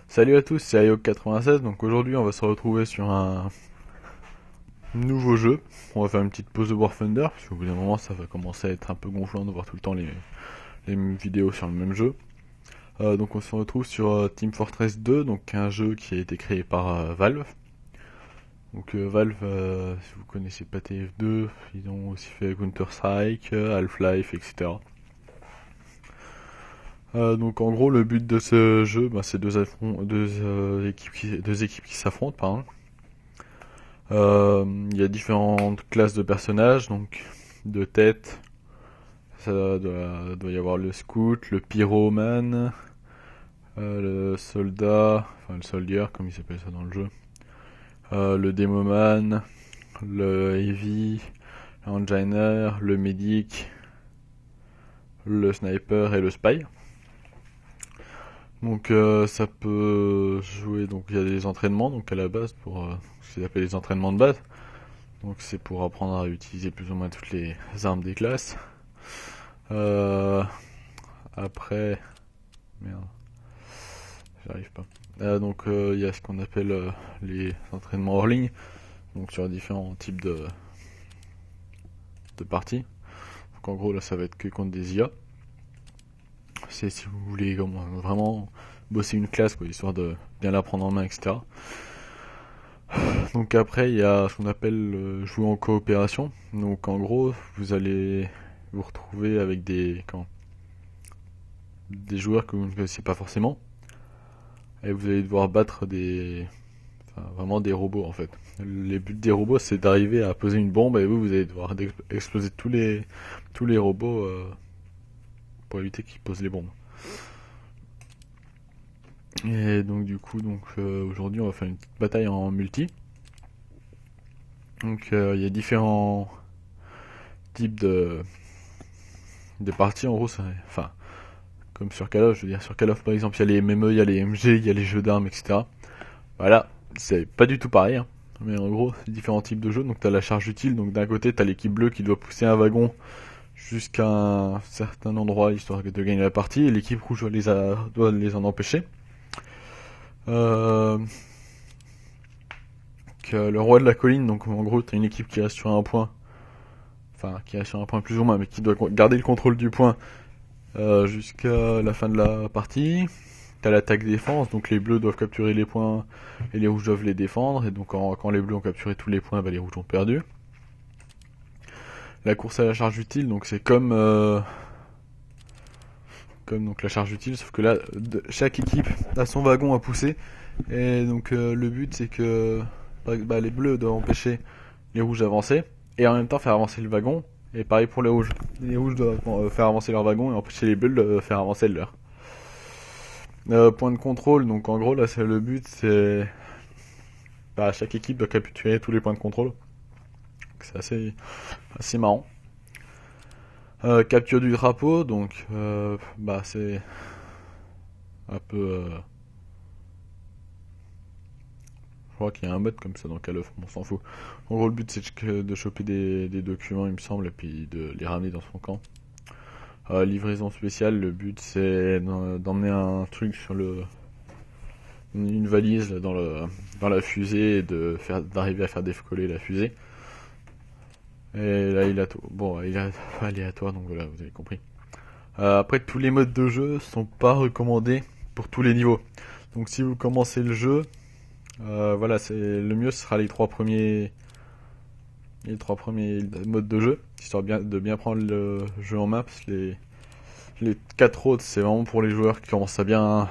Salut à tous, c'est IOC96, donc aujourd'hui on va se retrouver sur un nouveau jeu. On va faire une petite pause de War Thunder, parce qu'au bout d'un moment ça va commencer à être un peu gonflant de voir tout le temps les mêmes vidéos sur le même jeu. Donc on se retrouve sur Team Fortress 2, donc un jeu qui a été créé par Valve. Donc Valve, si vous connaissez pas TF2, ils ont aussi fait Counter-Strike, Half-Life, etc. Donc en gros le but de ce jeu, c'est deux équipes qui s'affrontent, pardon. Il y a différentes classes de personnages, donc de tête. Doit y avoir le scout, le pyromane, le soldat, enfin le soldier comme il s'appelle ça dans le jeu, le démoman, le heavy, l'engineer, le medic, le sniper et le spy. Donc ça peut jouer, donc il y a des entraînements donc à la base pour ce qu'ils appellent les entraînements de base. Donc c'est pour apprendre à utiliser plus ou moins toutes les armes des classes. Euh, Après, merde, j'arrive pas. Donc il y a ce qu'on appelle les entraînements hors ligne, donc sur différents types de parties. Donc en gros là ça va être que contre des IA. C'est si vous voulez vraiment bosser une classe, quoi, histoire de bien la prendre en main, etc. Donc après il y a ce qu'on appelle jouer en coopération. Donc en gros vous allez vous retrouver avec des joueurs que vous ne connaissez pas forcément. Et vous allez devoir battre vraiment des robots en fait. Les buts des robots c'est d'arriver à poser une bombe et vous allez devoir exploser tous les robots pour éviter qu'ils posent les bombes. Et donc du coup aujourd'hui on va faire une petite bataille en multi. Donc il y a différents types de parties en gros. Enfin comme sur Call of, je veux dire sur Call of par exemple il y a les MME, il y a les MG, il y a les jeux d'armes, etc. Voilà, c'est pas du tout pareil, hein. Mais en gros, c'est différents types de jeux. Donc t'as la charge utile, donc d'un côté t'as l'équipe bleue qui doit pousser un wagon jusqu'à un certain endroit histoire de gagner la partie, et l'équipe rouge doit les en empêcher. Euh, le roi de la colline, donc en gros t'as une équipe qui reste sur un point, enfin qui reste sur un point plus ou moins, mais qui doit garder le contrôle du point jusqu'à la fin de la partie. T'as l'attaque défense, donc les bleus doivent capturer les points et les rouges doivent les défendre, et donc quand les bleus ont capturé tous les points, les rouges ont perdu. La course à la charge utile, donc c'est comme donc la charge utile, sauf que là chaque équipe a son wagon à pousser, et donc le but c'est que les bleus doivent empêcher les rouges d'avancer et en même temps faire avancer le wagon, et pareil pour les rouges. Les rouges doivent faire avancer leur wagon et empêcher les bleus de faire avancer le leur. Point de contrôle, donc en gros là c'est le but, c'est chaque équipe doit capturer tous les points de contrôle. C'est assez marrant. Capture du drapeau, donc c'est un peu. Je crois qu'il y a un mode comme ça dans Call of, on s'en fout. En gros, le but c'est de choper des documents, il me semble, et puis de les ramener dans son camp. Livraison spéciale, le but c'est d'emmener un truc sur une valise dans la fusée et d'arriver à faire décoller la fusée. Et là, il est aléatoire, donc voilà, vous avez compris. Après, tous les modes de jeu sont pas recommandés pour tous les niveaux. Donc, si vous commencez le jeu, voilà, le mieux ce sera les trois premiers modes de jeu, histoire de bien prendre le jeu en main, parce que les quatre autres, c'est vraiment pour les joueurs qui commencent à bien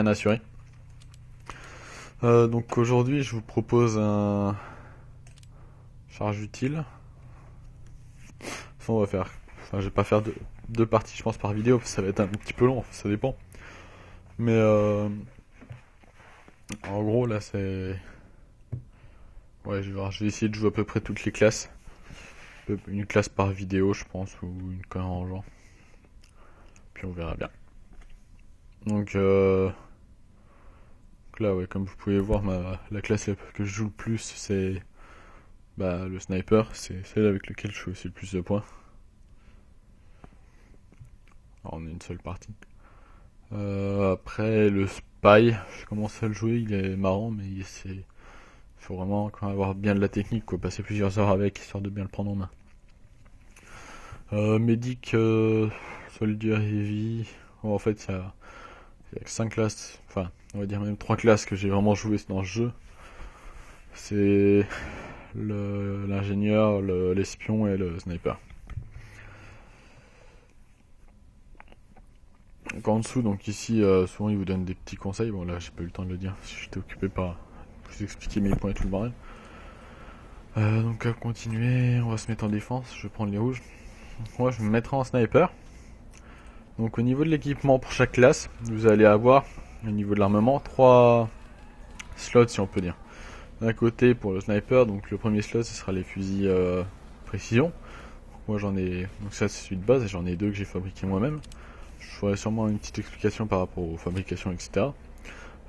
assurer. Donc aujourd'hui, je vous propose un charge utile. On va faire, enfin, je vais pas faire deux parties, je pense, par vidéo, parce que ça va être un petit peu long, ça dépend. Mais en gros, là, c'est. Ouais, je vais essayer de jouer à peu près toutes les classes. Une classe par vidéo, je pense, ou une connerie en genre. Puis on verra bien. Donc là, ouais, comme vous pouvez voir, la classe que je joue le plus, c'est le sniper. C'est celle avec laquelle je fais aussi le plus de points. Alors, on a une seule partie. Après, Spy. Je commence à le jouer, il est marrant, mais il faut vraiment quand même avoir bien de la technique, quoi. Passer plusieurs heures avec, histoire de bien le prendre en main. Medic, Soldier Heavy. Bon, en fait, il y a que 5 classes, enfin, on va dire même 3 classes que j'ai vraiment joué dans ce jeu. C'est l'ingénieur, l'espion et le sniper. Donc en dessous, donc ici, souvent ils vous donnent des petits conseils. Bon là, j'ai pas eu le temps de le dire, j'étais occupé par vous expliquer mes points et tout le bordel. Donc à continuer, on va se mettre en défense. Je vais prendre les rouges. Donc, moi, je me mettrai en sniper. Donc au niveau de l'équipement pour chaque classe, vous allez avoir au niveau de l'armement 3 slots, si on peut dire. D'un côté pour le sniper, donc le premier slot ce sera les fusils précision. Moi j'en ai, donc ça c'est celui de base et j'en ai 2 que j'ai fabriqué moi-même. Je ferai sûrement une petite explication par rapport aux fabrications, etc.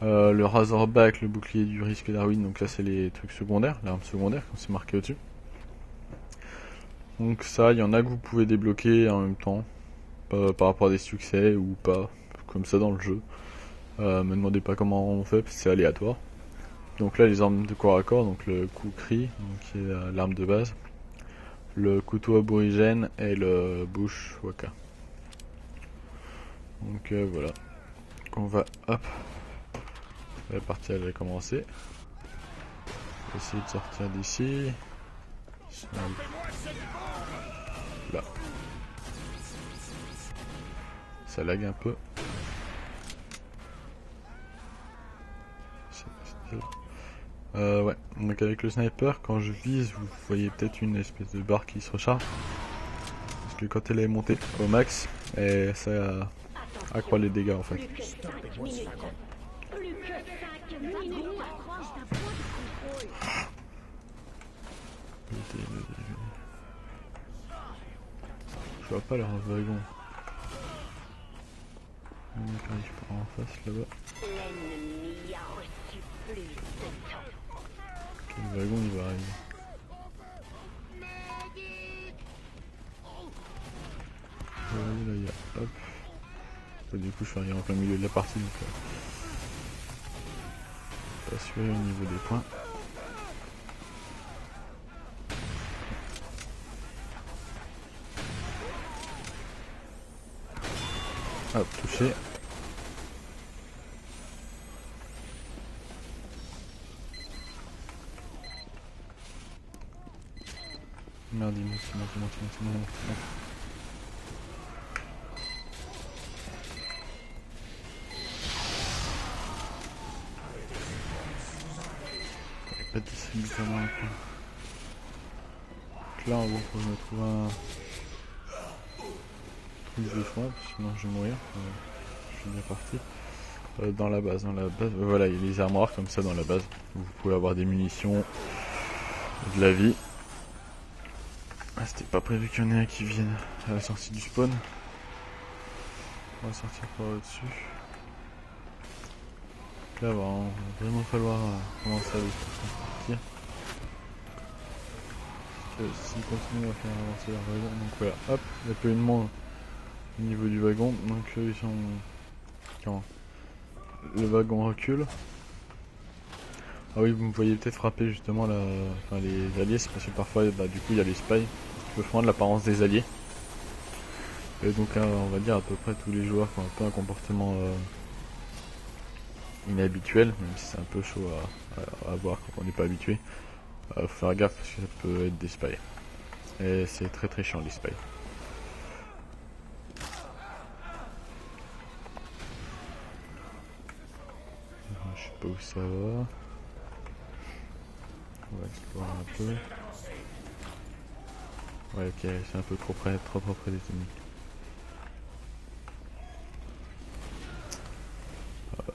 Le Razorback, le bouclier du risque Darwin, donc là c'est les trucs secondaires, l'arme secondaire comme c'est marqué au-dessus. Donc ça, il y en a que vous pouvez débloquer en même temps, par rapport à des succès ou pas, comme ça dans le jeu. Me demandez pas comment on fait, parce que c'est aléatoire. Donc là, les armes de corps à corps, donc le kukri, donc qui est l'arme de base, le couteau aborigène et le bushwhacker. Donc voilà. Donc on va, hop, la partie elle a commencé. On va essayer de sortir d'ici. Là. Ça lag un peu. Ouais, donc avec le sniper, quand je vise, vous voyez peut-être une espèce de barre qui se recharge. Parce que quand elle est montée au max, et ça accroît les dégâts en fait. Je vois pas leur wagon. On arrive par en face là-bas. Le wagon il va arriver. Là il y a hop. Du coup je suis arrivé en plein milieu de la partie donc assuré au niveau des points. Hop, touché. Merde, il monte. Pas de distributeur dans le coin. Donc là, en gros, faut que je me trouve un truc de soin, sinon je vais mourir. Je suis bien parti. Dans la base, voilà, il y a les armoires comme ça dans la base. Vous pouvez avoir des munitions, de la vie. Ah, c'était pas prévu qu'il y en ait un qui vienne à la sortie du spawn. On va sortir par au-dessus. Là, il va vraiment falloir commencer à sortir. S'ils continuent à faire avancer leur wagon, donc voilà, hop, il y a peu de monde au niveau du wagon, donc ils sont... Quand le wagon recule. Ah oui, vous me voyez peut-être frapper justement les alliés, c'est parce que parfois du coup il y a les spies qui peuvent prendre l'apparence des alliés. Et donc là, on va dire à peu près tous les joueurs qui ont un peu un comportement inhabituel, même si c'est un peu chaud à voir quand on n'est pas habitué. Faut faire gaffe parce que ça peut être des spies. Et c'est très très chiant les spies. Je sais pas où ça va. On va explorer un peu. Ouais, ok, c'est un peu trop près des ennemis.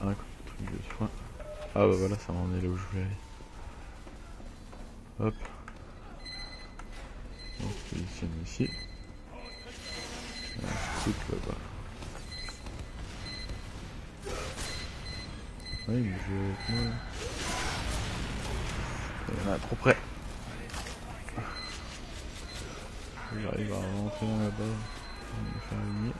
Un truc de soin. Ah bah voilà, ça m'en est là où je voulais aller. Hop. On se positionne ici. Ensuite là-bas. Oui, il joue avec moi. Il y en a trop près. J'arrive à rentrer dans la base. On va me faire aligner.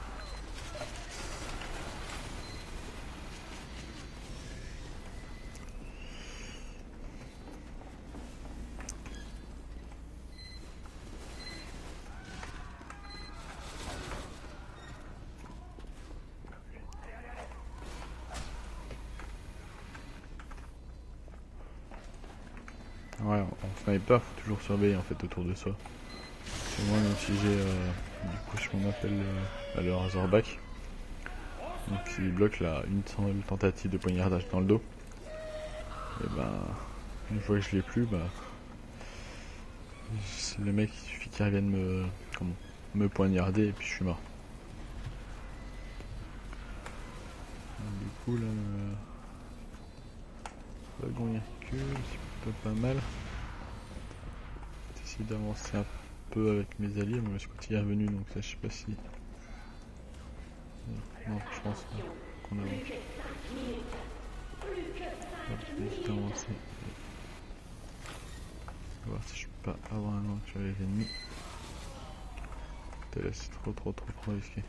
Ouais, en sniper, faut toujours surveiller en fait autour de soi. Et moi, même si j'ai du coup ce qu'on appelle le Razorback, donc il bloque une seule tentative de poignardage dans le dos. Et ben, une fois que je l'ai plus, bah, le mec il suffit qu'il revienne me poignarder et puis je suis mort. Du coup là, le wagon il recule, c'est plutôt pas mal. J'essaie d'avancer un peu avec mes alliés, mais Scotty est revenu donc ça je sais pas si... Non, je pense qu'on avance. Vite avancer. On va voir si je peux pas avoir un angle sur les ennemis. Putain là c'est trop risqué.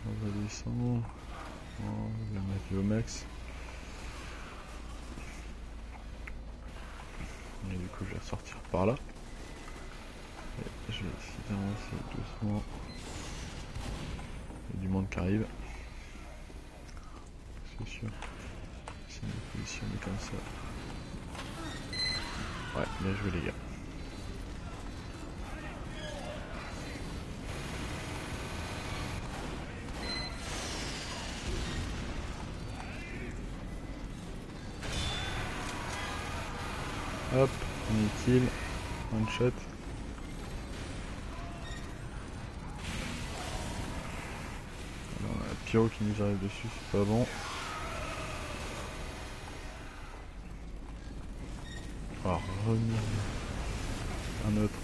On va descendre. On va mettre au max. Et du coup je vais ressortir par là. Et je vais essayer d'avancer doucement. Il y a du monde qui arrive. C'est sûr. C'est de me positionner comme ça. Ouais, bien joué les gars. Hop, on est kill, one shot. Alors, on a un pyro qui nous arrive dessus, c'est pas bon. On va revenir un autre.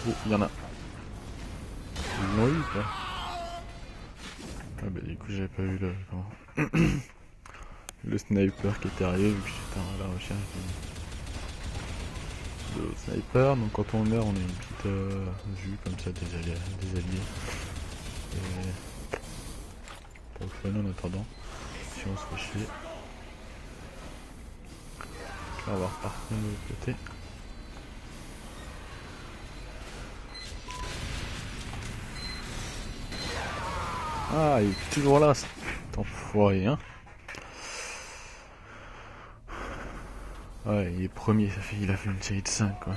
Oh, il y en a. Ils l'ont eu quoi. Ah bah du coup j'avais pas vu le sniper qui était arrivé vu que j'étais à la recherche de sniper. Donc quand on meurt on a une petite vue comme ça des alliés. Et pour le fun en attendant, si on se fait chier. Là on va repartir de l'autre côté. Ah il est toujours là cet enfoiré hein. Ouais il est premier, il a fait une série de 5 quoi.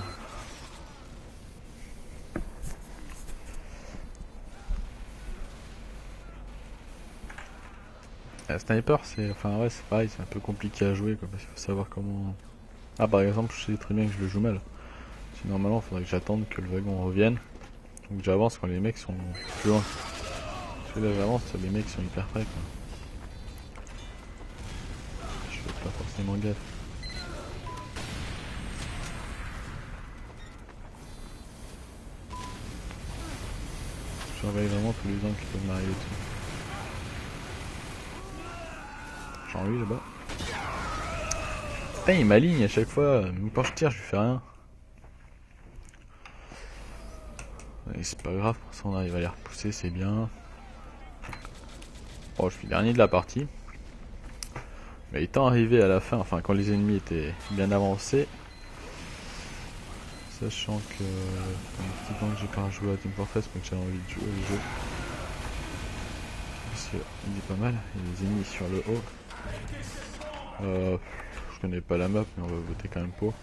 Sniper c'est c'est pareil, c'est un peu compliqué à jouer quoi, parce qu'il faut savoir comment... Ah par exemple je sais très bien que je le joue mal. Si normalement il faudrait que j'attende que le wagon revienne. Donc j'avance quand les mecs sont plus loin. Parce que là j'avance, les mecs sont hyper près quoi. Je fais pas forcément gaffe. Je surveille vraiment tous les angles qui peuvent m'arriver dessus. J'en ai là-bas. Putain il m'aligne à chaque fois, même quand je tire je lui fais rien. Et c'est pas grave, pour ça on arrive à les repousser, c'est bien. Bon, je suis dernier de la partie. Mais étant arrivé à la fin, enfin quand les ennemis étaient bien avancés, sachant que un petit temps que j'ai pas joué à Team Fortress mais que j'avais envie de jouer au jeu. Parce qu'il est pas mal, il y a des ennemis sur le haut. Je connais pas la map mais on va voter quand même pour.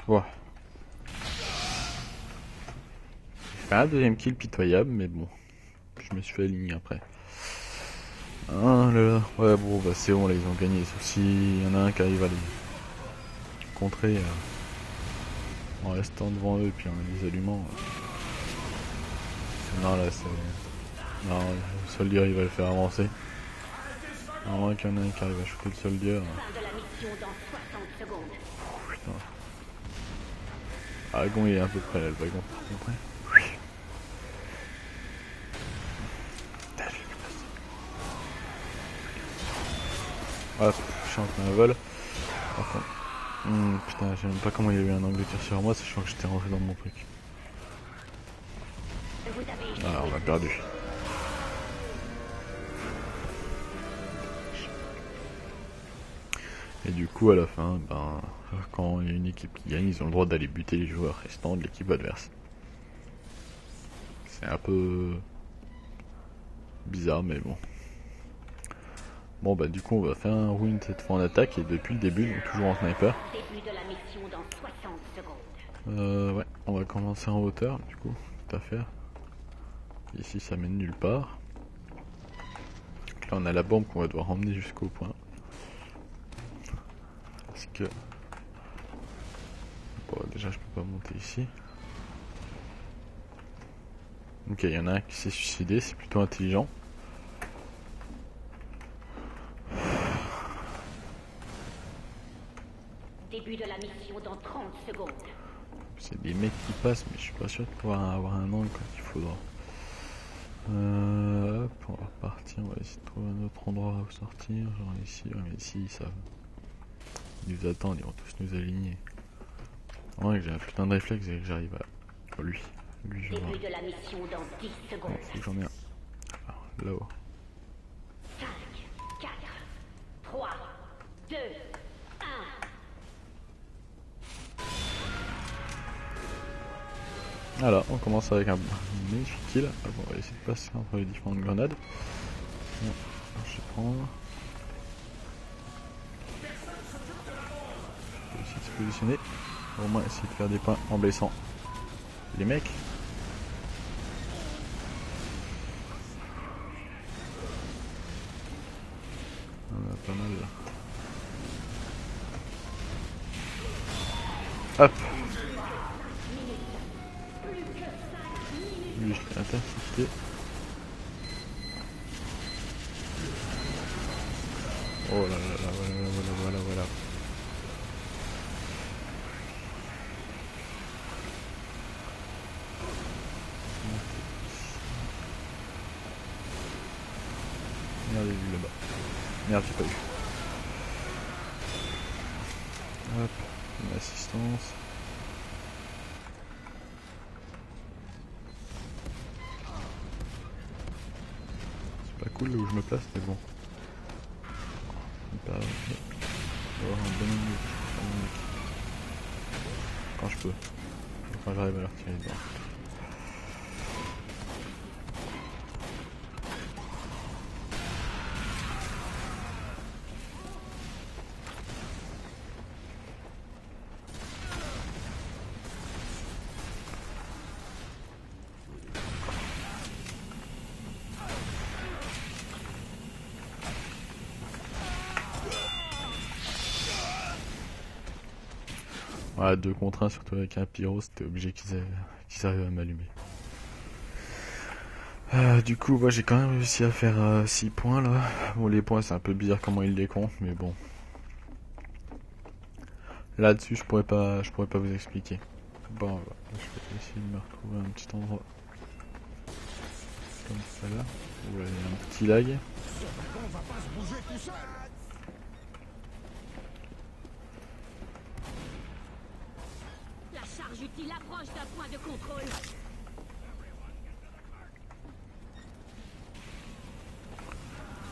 Ouais. J'ai fait un deuxième kill pitoyable mais bon. Je me suis fait aligner après. Ah là là. Ouais bon bah c'est bon là ils ont gagné. Sauf s'il y en a un qui arrive à les contrer en restant devant eux et puis en les allumant. Non là c'est... Non le soldier il va le faire avancer. À moins qu'il y en ait un qui arrive à shooter le soldier. Putain. Ah, le wagon il est un peu près là, le wagon par contre. Oui. Hop, je suis en train de vol. Par contre. Putain, je sais même pas comment il y a eu un angle de tir sur moi, sachant que j'étais rentré dans mon truc. Ah, on a perdu. Et du coup, à la fin, ben, quand il y a une équipe qui gagne, ils ont le droit d'aller buter les joueurs restants de l'équipe adverse. C'est un peu bizarre, mais bon. Bon, bah, du coup, on va faire un ruin cette fois en attaque, et depuis le début, donc toujours en sniper. Ouais, on va commencer en hauteur, du coup, tout à fait. Ici, ça mène nulle part. Donc là, on a la bombe qu'on va devoir emmener jusqu'au point. Parce que... Bon, déjà, je peux pas monter ici. Ok, il y en a un qui s'est suicidé, c'est plutôt intelligent. Début de la mission dans 30 secondes. C'est des mecs qui passent, mais je suis pas sûr de pouvoir avoir un angle quand il faudra. Hop, on va repartir, on va essayer de trouver un autre endroit où sortir. Genre ici, ouais, mais ici, ils savent. Ils nous attendent, ils vont tous nous aligner. Ouais, que j'ai un putain de réflexe et que j'arrive à... Oh, lui, je vois. Début de la mission dans 10 secondes. Faut que j'en ai un. Alors, là-haut. 5, 4, 3, 2, 1. Voilà, on commence avec un magnifique kill. Hop, on va essayer de passer entre les différentes grenades. Bon, je vais prendre. Je vais essayer de se positionner. Au moins essayer de faire des points en blessant les mecs. On a pas mal là. Hop. Lui je l'ai intercepté. Oh là là là, voilà. Merde, il est là-bas. Merde, j'ai pas eu. Hop, une assistance. C'est pas cool là où je me place, mais bon. Pas... avoir un bon angle. Quand je peux. Quand j'arrive à leur tirer dedans. Voilà, 2 contre 1, surtout avec un pyro, c'était obligé qu'ils arrivent à m'allumer. Du coup, moi j'ai quand même réussi à faire 6 points là. Bon, les points, c'est un peu bizarre comment ils les comptent, mais bon. Là-dessus, je pourrais pas vous expliquer. Bon, voilà. Je vais essayer de me retrouver un petit endroit. Comme ça là. Où il y a un petit lag. La charge utile approche d'un point de contrôle.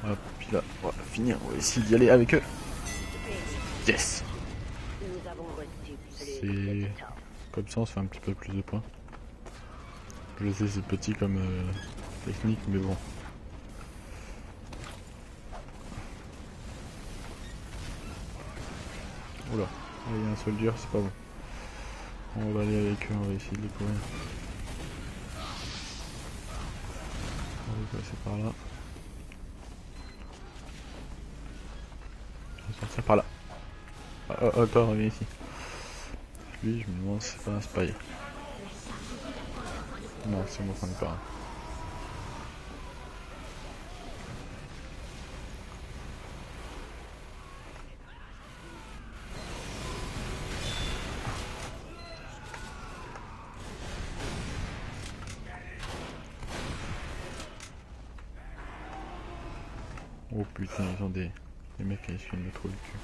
Hop, puis là, on va finir. On va essayer d'y aller avec eux. Yes! Nous avons reçu C'est comme ça, on se fait un petit peu plus de points. Je sais, c'est petit comme technique, mais bon. Oula, il y a un soldier, c'est pas bon. On va aller avec eux, on va essayer de les courir. On va passer par là. On va sortir par là. Oh, toi, reviens ici. Lui, je me demande si c'est pas un spy. Non, c'est moi qu'on est pas. Oh putain, ils ont des mecs qui essayent de me trouver le cul.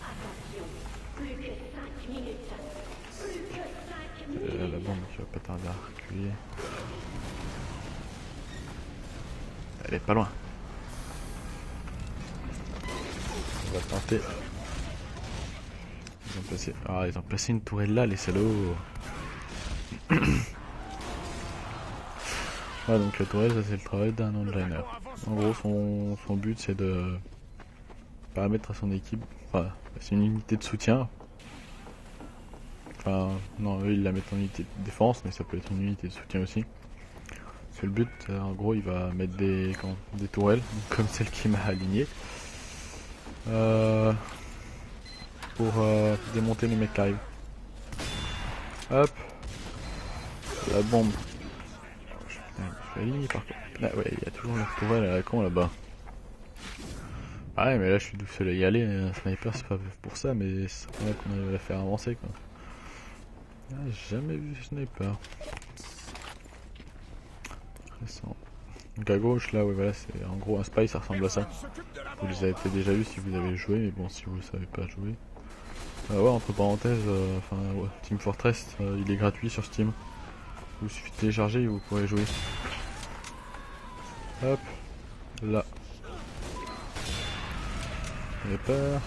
Attention, plus que 5 minutes. Plus que 5 minutes. La bombe qui pas tarder à reculer. Elle est pas loin. On va tenter. Ils ont placé une tourelle là, les salauds. Ah, donc la tourelle, ça c'est le travail d'un onliner. En gros, son but c'est de permettre à son équipe, enfin, c'est une unité de soutien. Enfin, non, eux ils la mettent en unité de défense, mais ça peut être une unité de soutien aussi. Parce que le but, en gros, il va mettre des tourelles, comme celle qui m'a aligné, pour démonter les mecs qui arrivent. Hop, la bombe. Je vais aligner par contre. Ah ouais, il y a toujours la tourelle à la con là-bas. Ah ouais, mais là je suis tout seul à y aller. Un sniper, c'est pas pour ça, mais c'est pour ça qu'on arrive à la faire avancer quoi. Ah, j'ai jamais vu ce sniper. Intéressant. Donc à gauche là, ouais, voilà, c'est en gros un spy, ça ressemble à ça. Vous les avez peut-être déjà vu si vous avez joué, mais bon, si vous ne savez pas jouer. Ouais, entre parenthèses, enfin, ouais, Team Fortress, il est gratuit sur Steam. Il vous suffit de télécharger et vous pourrez jouer. Hop, là. J'ai peur.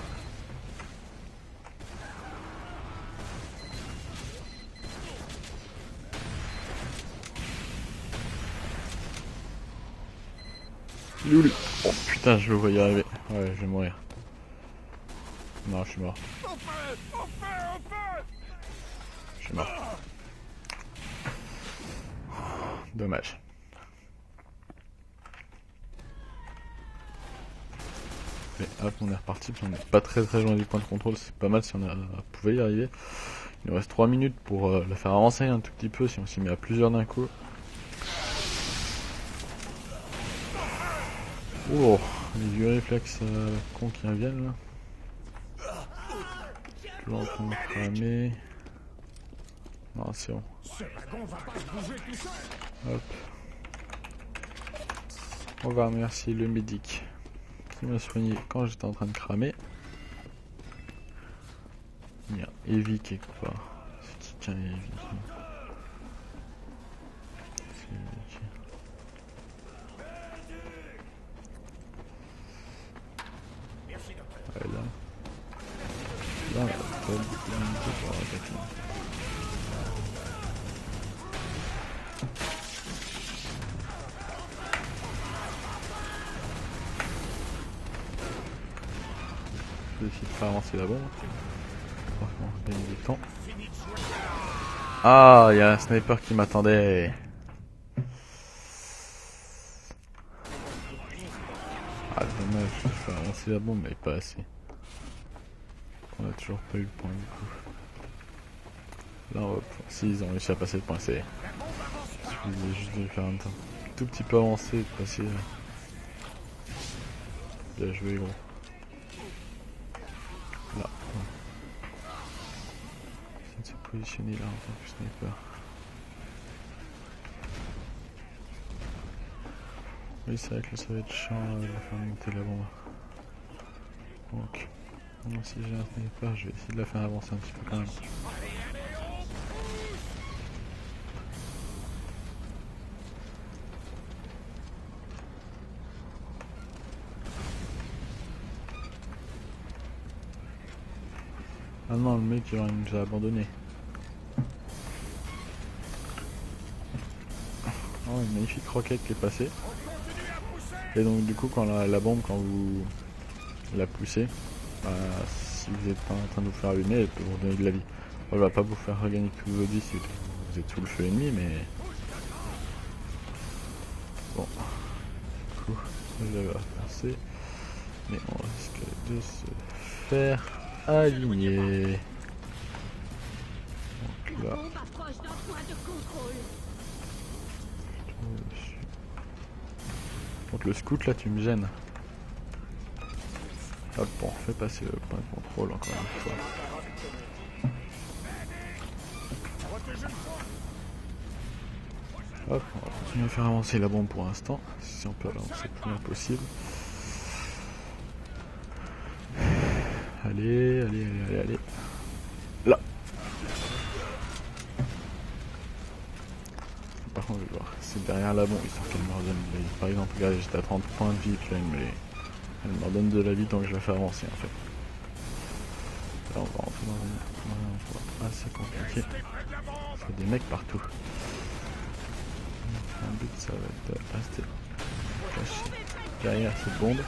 Il est où lui? Oh putain, je le voyais arriver. Ouais, je vais mourir. Non, je suis mort. Je suis mort. Dommage. Et hop, on est reparti. On n'est pas très loin du point de contrôle. C'est pas mal si on pouvait y arriver. Il nous reste 3 minutes pour la faire avancer un tout petit peu si on s'y met à plusieurs d'un coup. Oh, les vieux réflexes cons qui reviennent là. Toujours en train de cramer. Non, c'est bon. Hop. On va remercier le médic qui m'a soigné quand j'étais en train de cramer. Il y a Evie quelque part. C'est qui tient Evie? C'est Evie. Ouais, là. Là, on a pas beaucoup d'unités pour attaquer. Je vais essayer de faire avancer la bombe. Franchement, je gagne du temps. Ah, il y a un sniper qui m'attendait. Ah, dommage, je vais faire avancer la bombe, mais pas assez. On a toujours pas eu le point du coup. Là, on va... Si, ils ont réussi à passer le point C. Il suffisait juste de faire un tout petit peu avancer et de passer. Bien joué, gros. Là. Essayer de se positionner là en tant que sniper. Oui, c'est vrai que là, ça va être chiant de faire monter la bombe. Donc, si j'ai un sniper, je vais essayer de la faire avancer un petit peu quand même. Ah non, le mec il nous a abandonné. Oh, une magnifique roquette qui est passée. Et donc du coup quand la bombe, quand vous la poussez, si vous n'êtes pas en train de vous faire allumer, elle peut vous donner de la vie. Elle va pas vous faire regagner tous vos vies si vous êtes sous le feu ennemi, mais... Bon. Du coup, je vais passer. Mais on risque de se faire aligner. Donc là... Donc le scout là tu me gênes. Hop, on fait passer le point de contrôle encore une fois. Hop, on va continuer à faire avancer la bombe pour l'instant. Si on peut avancer le plus loin possible. Allez, allez. Là. On va voir. C'est derrière la bombe, histoire qu'elle me redonne de la vie. Par exemple, regardez, j'étais à 30 points de vie, puis là, elle me redonne de la vie tant que je la fais avancer en fait. Là, on va rentrer dans un endroit assez compliqué. Il y a des mecs partout. Un but, ça va être de rester caché derrière cette bombe.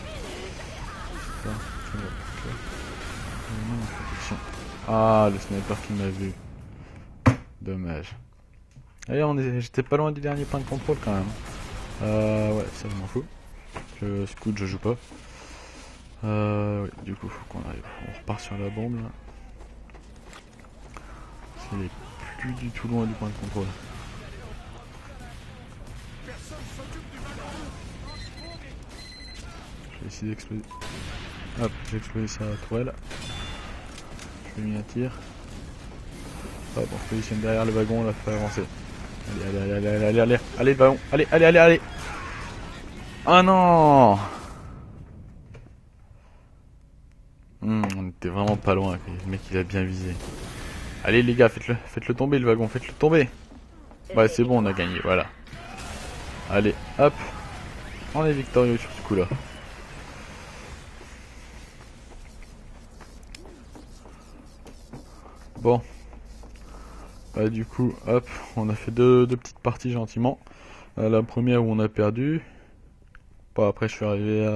Ah, le sniper qui m'a vu. Dommage. Allez, j'étais pas loin du dernier point de contrôle quand même. Ouais, ça je m'en fous. Scout, je joue pas. Ouais, du coup, faut qu'on arrive. On repart sur la bombe là. Il est plus du tout loin du point de contrôle. Je vais essayer d'exploser. Hop, j'ai explosé sa tourelle. Je lui ai mis un tir. Hop, on se positionne derrière le wagon, on la fait avancer. Allez, le wagon. Allez. Ah non. On était vraiment pas loin. Le mec, il a bien visé. Allez les gars, faites-le tomber le wagon, faites-le tomber. Ouais, c'est bon, on a gagné, voilà. Allez, hop. On est victorieux sur ce coup-là. Bon. Bah du coup, hop, on a fait deux petites parties gentiment. La première où on a perdu. Bon, après je suis arrivé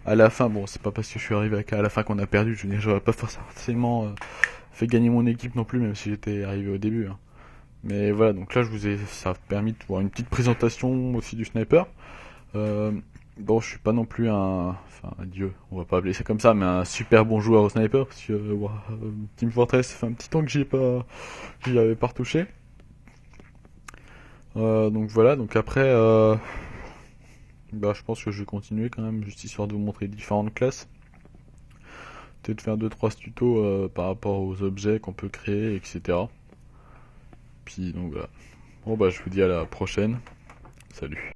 à la fin. Bon, c'est pas parce que je suis arrivé à la fin qu'on a perdu. Je veux dire, j'aurais pas forcément fait gagner mon équipe non plus, même si j'étais arrivé au début. Hein. Mais voilà, donc là ça a permis de voir une petite présentation aussi du sniper. Bon, je suis pas non plus enfin un dieu, on va pas appeler ça comme ça, mais un super bon joueur au sniper, parce que Team Fortress, ça fait un petit temps que j'y avais pas retouché. Donc voilà, donc après, je pense que je vais continuer quand même, juste histoire de vous montrer différentes classes. Peut-être faire 2-3 tutos par rapport aux objets qu'on peut créer, etc. Puis donc voilà. Bon je vous dis à la prochaine. Salut.